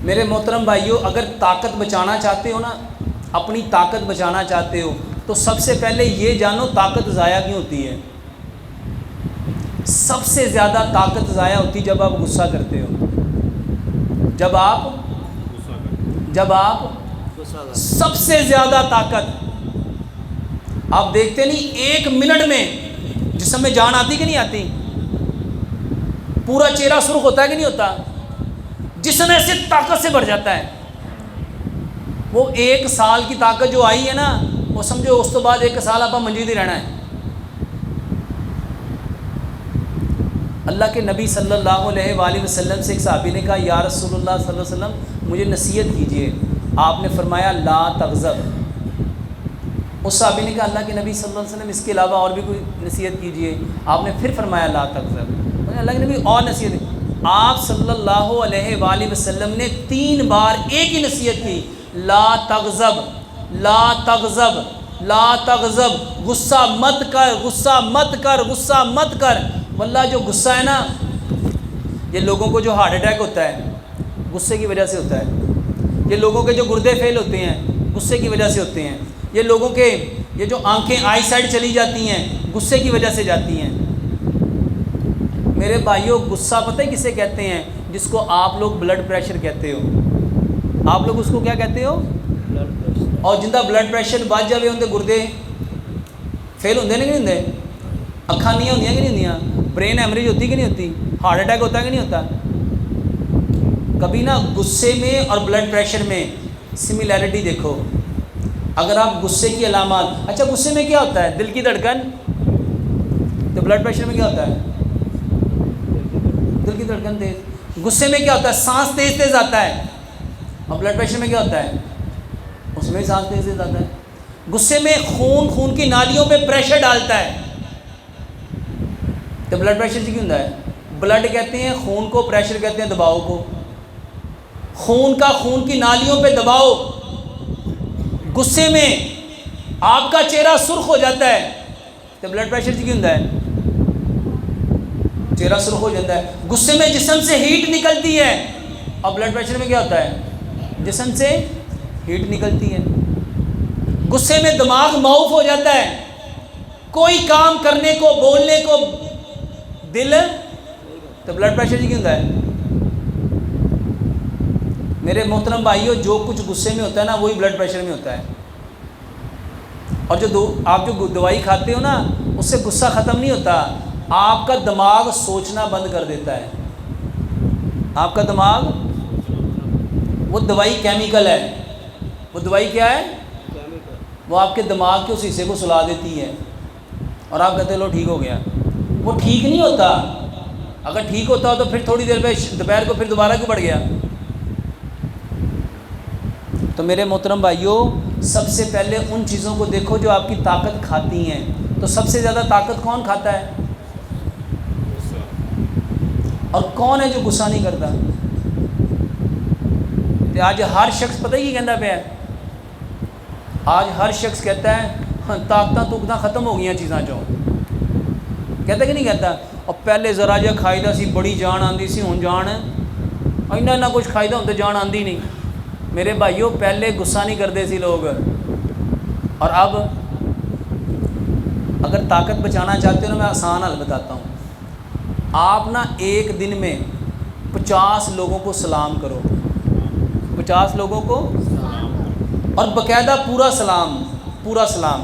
میرے محترم بھائیوں، اگر طاقت بچانا چاہتے ہو نا، اپنی طاقت بچانا چاہتے ہو تو سب سے پہلے یہ جانو طاقت ضائع کیوں ہوتی ہے۔ سب سے زیادہ طاقت ضائع ہوتی جب آپ غصہ کرتے ہو، جب آپ سب سے زیادہ طاقت، آپ دیکھتے نہیں ایک منٹ میں جسم میں جان آتی کہ نہیں آتی، پورا چہرہ سرخ ہوتا ہے کہ نہیں ہوتا، جسم ایسے طاقت سے بھر جاتا ہے۔ وہ 1 سال کی طاقت جو آئی ہے نا، وہ سمجھو اس تو بعد 1 سال آپ منجید ہی رہنا ہے۔ اللہ کے نبی صلی اللہ علیہ وآلہ وسلم سے ایک صحابی نے کہا یا رسول اللہ صلی اللہ علیہ وسلم مجھے نصیحت کیجئے۔ آپ نے فرمایا لا تغضب۔ اس صحابی نے کہا اللہ کے نبی صلی اللہ علیہ وسلم اس کے علاوہ اور بھی کوئی نصیحت کیجئے۔ آپ نے پھر فرمایا لا تغضب۔ اللہ کے نبی اور نصیحت، آپ صلی اللہ علیہ وآلہ وسلم نے 3 بار ایک ہی نصیحت کی، لا تغضب، لا تغضب، لا تغضب، غصہ مت کر، غصہ مت کر، غصہ مت کر۔ واللہ جو غصہ ہے نا، یہ لوگوں کو جو ہارٹ اٹیک ہوتا ہے غصے کی وجہ سے ہوتا ہے، یہ لوگوں کے جو گردے فیل ہوتے ہیں غصے کی وجہ سے ہوتے ہیں، یہ لوگوں کے یہ جو آنکھیں آئی سائڈ چلی جاتی ہیں غصے کی وجہ سے جاتی ہیں۔ میرے بھائیوں، غصہ پتہ ہے کسے کہتے ہیں؟ جس کو آپ لوگ بلڈ پریشر کہتے ہو۔ آپ لوگ اس کو کیا کہتے ہو؟ اور جندہ بلڈ پریشر بچ جاوے ہوندے گردے فیل ہوندے نہیں ہوندے، اکھاں نہیں ہوندیاں کہ نہیں ہوندیاں، برین ہیمریج ہوتی کہ نہیں ہوتی، ہارٹ اٹیک ہوتا کہ نہیں ہوتا۔ کبھی نا غصے میں اور بلڈ پریشر میں سملیرٹی دیکھو۔ اگر آپ غصے کی علامات، اچھا غصے میں کیا ہوتا ہے؟ دل کی دھڑکن، تو بلڈ پریشر میں کیا ہوتا ہے؟ دل کی دھڑکن تیز۔ غصے میں کیا ہوتا ہے؟ سانس تیز تیز آتا ہے۔ اور بلڈ پریشر میں کیا ہوتا ہے؟ اس میں سانس تیز تیز آتا ہے۔ غصے میں خون کی نالیوں پہ پریشر ڈالتا ہے، تو بلڈ پریشر سے کیوں ہوتا ہے؟ بلڈ کہتے ہیں خون کو، پریشر کہتے ہیں دباؤ کو۔ خون کی نالیوں پہ دباؤ۔ غصے میں آپ کا چہرہ سرخ ہو جاتا ہے، تو بلڈ پریشر سے کیوں ہوتا ہے؟ چہرہ سرخ ہو جاتا ہے۔ غصے میں جسم سے ہیٹ نکلتی ہے، اور بلڈ پریشر میں کیا ہوتا ہے؟ جسم سے ہیٹ نکلتی ہے۔ غصے میں دماغ معوف ہو جاتا ہے، کوئی کام کرنے کو بولنے کو دل، تو بلڈ پریشر کیوں ہوتا ہے؟ میرے محترم بھائیوں، جو کچھ غصے میں ہوتا ہے نا وہی بلڈ پریشر میں ہوتا ہے۔ اور آپ جو دوائی کھاتے ہو نا اس سے غصہ ختم نہیں ہوتا، آپ کا دماغ سوچنا بند کر دیتا ہے۔ آپ کا دماغ، وہ دوائی کیمیکل ہے، وہ دوائی کیا ہے؟ وہ آپ کے دماغ کے اس حصے کو سلا دیتی ہے، اور آپ کہتے لو ٹھیک ہو گیا۔ وہ ٹھیک نہیں ہوتا۔ اگر ٹھیک ہوتا ہو تو پھر تھوڑی دیر پہ دوپہر کو پھر دوبارہ کیوں بڑھ گیا؟ تو میرے محترم بھائیوں، سب سے پہلے ان چیزوں کو دیکھو جو آپ کی طاقت کھاتی ہیں۔ تو سب سے زیادہ طاقت کون کھاتا ہے؟ اور کون ہے جو غصہ نہیں کرتا؟ تو آج ہر شخص پتہ ہی کہنا پہ ہے، آج ہر شخص کہتا ہے طاقتاں ختم ہو گئی چیزاں چوں، کہتا کہ نہیں کہتا؟ اور پہلے ذرا جہا کھائیدا سی بڑی جان آندی سی، ہن جان اینا کچھ کھائیدا ہوں تو جان آندی نہیں۔ میرے بھائیوں، پہلے غصہ نہیں کرتے سی لوگ، اور اب اگر طاقت بچانا چاہتے ہو نا، میں آسان حل بتاتا ہوں۔ آپ نا ایک دن میں 50 لوگوں کو سلام کرو، 50 لوگوں کو، اور باقاعدہ پورا سلام۔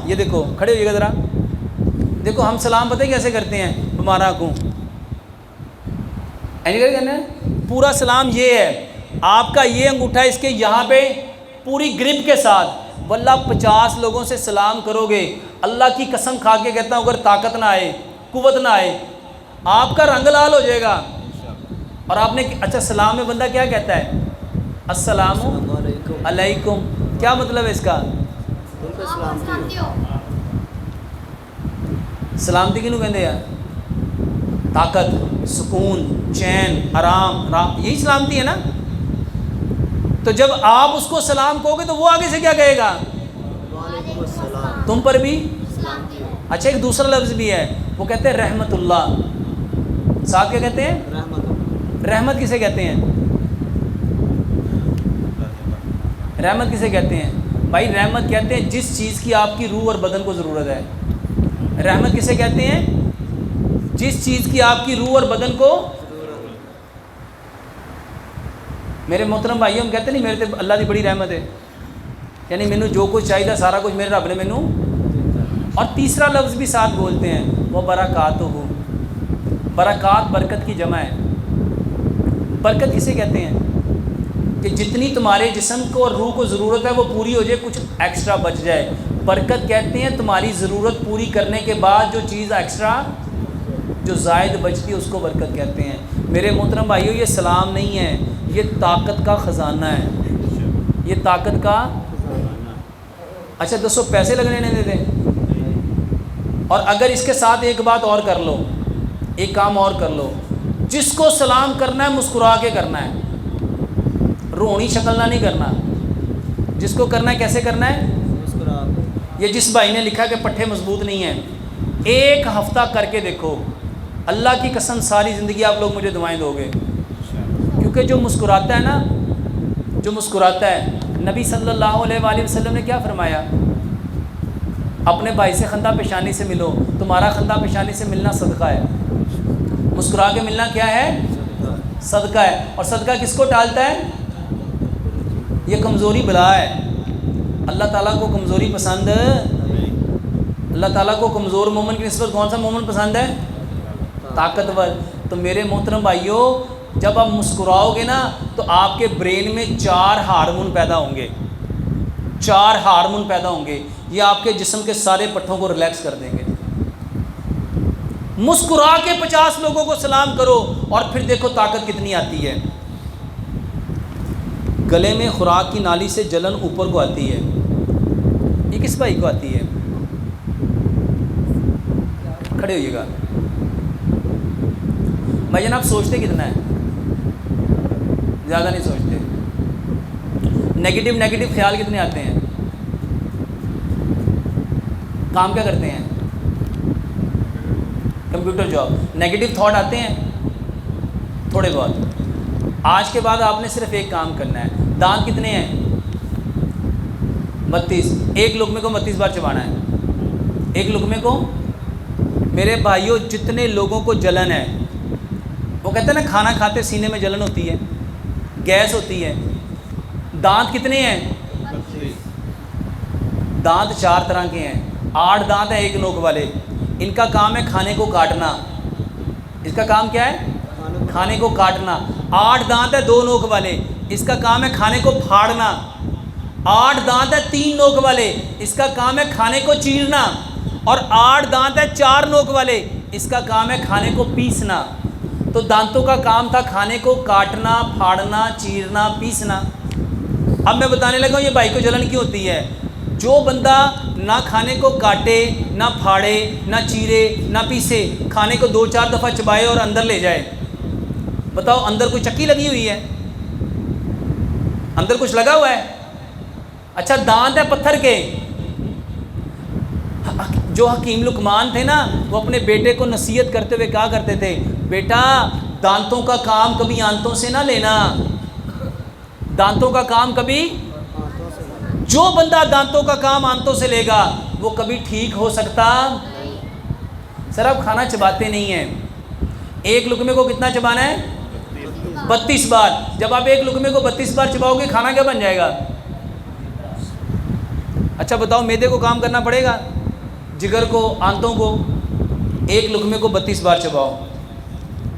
یہ دیکھو، کھڑے ہوئیے گا ذرا، دیکھو ہم سلام پتہ ہے کیسے کرتے ہیں؟ ہمارا کو کرنا ہے، پورا سلام یہ ہے، آپ کا یہ انگوٹھا اس کے یہاں پہ پوری گرپ کے ساتھ، واللہ 50 لوگوں سے سلام کرو گے، اللہ کی قسم کھا کے کہتا ہوں، اگر طاقت نہ آئے، قوت نہ آئے، آپ کا رنگ لال ہو جائے گا۔ اور آپ نے اچھا سلام میں بندہ کیا کہتا ہے؟ السلام علیکم۔ کیا مطلب ہے اس کا؟ سلامتی کنوں کہندے ہیں؟ طاقت، سکون، چین، آرام، یہی سلامتی ہے نا۔ تو جب آپ اس کو سلام کہو گے تو وہ آگے سے کیا کہے گا؟ تم پر بھی۔ اچھا ایک دوسرا لفظ بھی ہے، وہ کہتے ہیں رحمت اللہ، ساتھ کیا کہتے ہیں؟ رحمت کسے کہتے ہیں؟ رحمت کسے کہتے ہیں بھائی؟ رحمت کہتے ہیں جس چیز کی آپ کی روح اور بدن کو ضرورت ہے. رحمت کسے کہتے ہیں؟ جس چیز کی آپ کی روح اور بدن کو. میرے محترم بھائی ہم کہتے نہیں میرے تے اللہ کی بڑی رحمت ہے, یعنی مینوں جو کچھ چاہیے سارا کچھ میرے رب نے مینوں. اور تیسرا لفظ بھی ساتھ بولتے ہیں, وہ برکاتہ. برکات برکت کی جمع ہے. برکت کسے کہتے ہیں؟ کہ جتنی تمہارے جسم کو اور روح کو ضرورت ہے وہ پوری ہو جائے, کچھ ایکسٹرا بچ جائے. برکت کہتے ہیں تمہاری ضرورت پوری کرنے کے بعد جو چیز ایکسٹرا جو زائد بچتی ہے اس کو برکت کہتے ہیں. میرے محترم بھائیو یہ سلام نہیں ہے, یہ طاقت کا خزانہ ہے. یہ طاقت کا. اچھا دوستو پیسے لگنے نہیں دیتے. اور اگر اس کے ساتھ ایک بات اور کر لو, ایک کام اور کر لو, جس کو سلام کرنا ہے مسکرا کے کرنا ہے, رونی شکل نہ نہیں کرنا. جس کو کرنا ہے کیسے کرنا ہے؟ مسکرا. یہ جس بھائی نے لکھا کہ پٹھے مضبوط نہیں ہیں, ایک ہفتہ کر کے دیکھو, اللہ کی قسم ساری زندگی آپ لوگ مجھے دعائیں دو گے. کیونکہ جو مسکراتا ہے نا, جو مسکراتا ہے, نبی صلی اللہ علیہ وآلہ وسلم نے کیا فرمایا؟ اپنے بھائی سے خندہ پیشانی سے ملو, تمہارا خندہ پیشانی سے ملنا صدقہ ہے. مسکرا کے ملنا کیا ہے؟ صدقہ ہے. اور صدقہ کس کو ٹالتا ہے؟ یہ کمزوری بلا ہے. اللہ تعالیٰ کو کمزوری پسند ہے. اللہ تعالیٰ کو کمزور مومن کی نسبت کون سا مومن پسند ہے؟ طاقتور. تو میرے محترم بھائیوں جب آپ مسکراؤ گے نا تو آپ کے برین میں 4 ہارمون پیدا ہوں گے. 4 ہارمون پیدا ہوں گے, یہ آپ کے جسم کے سارے پٹھوں کو ریلیکس کر دیں گے. مسکرا کے 50 لوگوں کو سلام کرو اور پھر دیکھو طاقت کتنی آتی ہے. گلے میں خوراک کی نالی سے جلن اوپر کو آتی ہے. یہ کس بھائی کو آتی ہے؟ کھڑے ہوئیے گا بھائی جان. آپ سوچتے کتنا ہے؟ زیادہ نہیں سوچتے. نیگیٹو خیال کتنے آتے ہیں؟ کام کیا کرتے ہیں؟ Computer job. نیگیٹو تھاٹ آتے ہیں تھوڑے بہت. آج کے بعد آپ نے صرف ایک کام کرنا ہے. دانت کتنے ہیں؟ 32. ایک لقمے کو 32 بار چبانا ہے. ایک لقمے کو. میرے بھائیوں جتنے لوگوں کو جلن ہے, وہ کہتے ہیں نا کھانا کھاتے سینے میں جلن ہوتی ہے, گیس ہوتی ہے. دانت کتنے ہیں؟ 32. دانت 4 طرح کے ہیں. 8 دانت ہیں ایک نوک والے. ان کا کام ہے کھانے کو کاٹنا. اس کا کام کیا ہے؟ کھانے کو کاٹنا. 8 دانت ہے 2 نوک والے. اس کا کام ہے کھانے کو پھاڑنا. 8 دانت ہے 3 نوک والے. اس کا کام ہے کھانے کو چیرنا. اور 8 دانت ہے 4 نوک والے. اس کا کام ہے کھانے کو پیسنا. تو دانتوں کا کام تھا کھانے کو کاٹنا, پھاڑنا, چیرنا, پیسنا. اب میں بتانے لگا ہوں یہ بھائی کو جلن کیوں ہوتی ہے. جو بندہ نہ کھانے کو کاٹے, نہ پھاڑے, نہ چیرے, نہ پیسے, کھانے کو 2-4 دفعہ چبائے اور اندر لے جائے, بتاؤ اندر کوئی چکی لگی ہوئی ہے؟ اندر کچھ لگا ہوا ہے؟ اچھا دانت ہے پتھر کے. جو حکیم لقمان تھے نا, وہ اپنے بیٹے کو نصیحت کرتے ہوئے کہا کرتے تھے, بیٹا دانتوں کا کام کبھی آنتوں سے نہ لینا. دانتوں کا کام کبھی, جو بندہ دانتوں کا کام آنتوں سے لے گا وہ کبھی ٹھیک ہو سکتا. سر آپ کھانا چباتے نہیں ہیں. ایک لقمے کو کتنا چبانا ہے؟ 32 بار. جب آپ ایک لقمے کو 32 بار چباؤ گے کھانا کیا بن جائے گا؟ اچھا بتاؤ معدے کو کام کرنا پڑے گا, جگر کو, آنتوں کو. ایک لقمے کو 32 بار چباؤ.